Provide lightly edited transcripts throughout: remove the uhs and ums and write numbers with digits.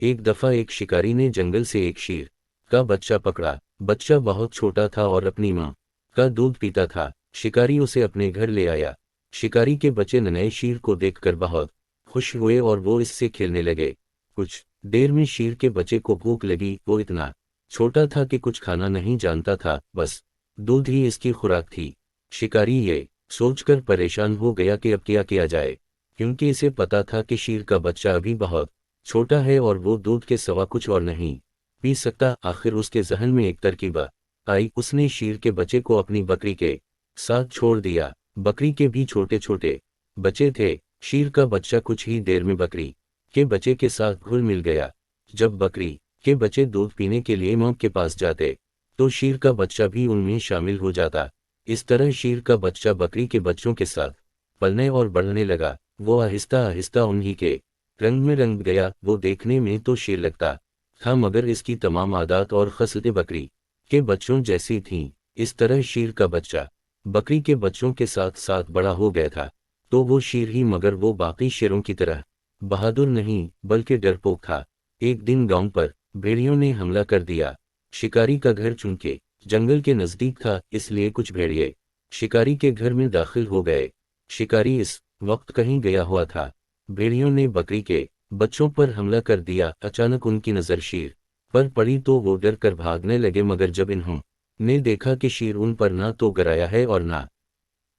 एक दफा एक शिकारी ने जंगल से एक शेर का बच्चा पकड़ा। बच्चा बहुत छोटा था और अपनी माँ का दूध पीता था। शिकारी उसे अपने घर ले आया। शिकारी के बच्चे नन्हे शेर को देखकर बहुत खुश हुए और वो इससे खेलने लगे। कुछ देर में शेर के बच्चे को भूख लगी। वो इतना छोटा था कि कुछ खाना नहीं जानता था, बस दूध ही इसकी खुराक थी। शिकारी ये सोचकर परेशान हो गया कि अब क्या किया जाए, क्योंकि इसे पता था कि शेर का बच्चा अभी बहुत छोटा है और वो दूध के सिवा कुछ और नहीं पी सकता। आखिर उसके जहन में एक तरकीब आई। उसने शेर के बच्चे को अपनी बकरी के साथ छोड़ दिया। बकरी के भी छोटे छोटे बच्चे थे। शेर का बच्चा कुछ ही देर में बकरी के बच्चे के साथ घुल मिल गया। जब बकरी के बच्चे दूध पीने के लिए मां के पास जाते तो शेर का बच्चा भी उनमें शामिल हो जाता। इस तरह शेर का बच्चा बकरी के बच्चों के साथ पलने और बढ़ने लगा। वो आहिस्ता आहिस्ता उन्हीं के रंग में रंग गया। वो देखने में तो शेर लगता था, मगर इसकी तमाम आदत और खसलतें बकरी के बच्चों जैसी थीं। इस तरह शेर का बच्चा बकरी के बच्चों के साथ साथ बड़ा हो गया था। तो वो शेर ही, मगर वो बाकी शेरों की तरह बहादुर नहीं बल्कि डरपोक था। एक दिन गांव पर भेड़ियों ने हमला कर दिया। शिकारी का घर चूंकि जंगल के नजदीक था, इसलिए कुछ भेड़िए शिकारी के घर में दाखिल हो गए। शिकारी इस वक्त कहीं गया हुआ था। भेड़ियों ने बकरी के बच्चों पर हमला कर दिया। अचानक उनकी नजर शेर पर पड़ी तो वो डर कर भागने लगे, मगर जब इन्होंने देखा कि शेर उन पर ना तो गिराया है और ना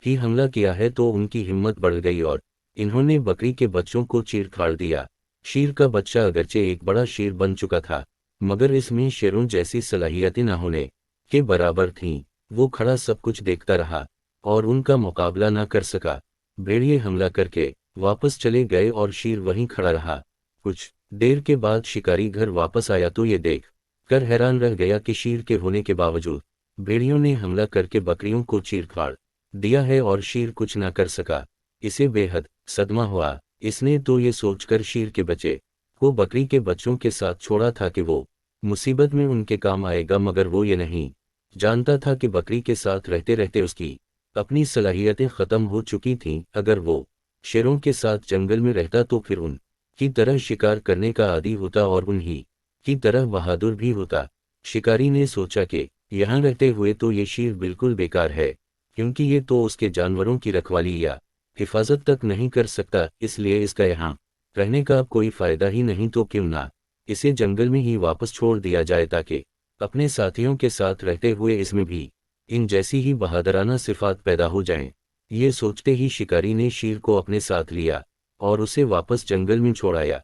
ही हमला किया है तो उनकी हिम्मत बढ़ गई और इन्होंने बकरी के बच्चों को चीर फाड़ दिया। शेर का बच्चा अगरचे एक बड़ा शेर बन चुका था, मगर इसमें शेरों जैसी सलाहियतें न होने के बराबर थीं। वो खड़ा सब कुछ देखता रहा और उनका मुकाबला ना कर सका। भेड़िए हमला करके वापस चले गए और शेर वहीं खड़ा रहा। कुछ देर के बाद शिकारी घर वापस आया तो ये देख कर हैरान रह गया कि शेर के होने के बावजूद भेड़ियों ने हमला करके बकरियों को चीर फाड़ दिया है और शेर कुछ ना कर सका। इसे बेहद सदमा हुआ। इसने तो ये सोचकर शेर के बच्चे को बकरी के बच्चों के साथ छोड़ा था कि वो मुसीबत में उनके काम आएगा, मगर वो ये नहीं जानता था कि बकरी के साथ रहते रहते उसकी अपनी सलाहियतें खत्म हो चुकी थीं। अगर वो शेरों के साथ जंगल में रहता तो फिर उन की तरह शिकार करने का आदी होता और उन्हीं की तरह बहादुर भी होता। शिकारी ने सोचा कि यहाँ रहते हुए तो ये शेर बिल्कुल बेकार है, क्योंकि ये तो उसके जानवरों की रखवाली या हिफाजत तक नहीं कर सकता। इसलिए इसका यहाँ रहने का अब कोई फायदा ही नहीं, तो क्यों ना इसे जंगल में ही वापस छोड़ दिया जाए, ताकि अपने साथियों के साथ रहते हुए इसमें भी इन जैसी ही बहादुराना सिफात पैदा हो जाएं। ये सोचते ही शिकारी ने शेर को अपने साथ लिया और उसे वापस जंगल में छोड़ाया।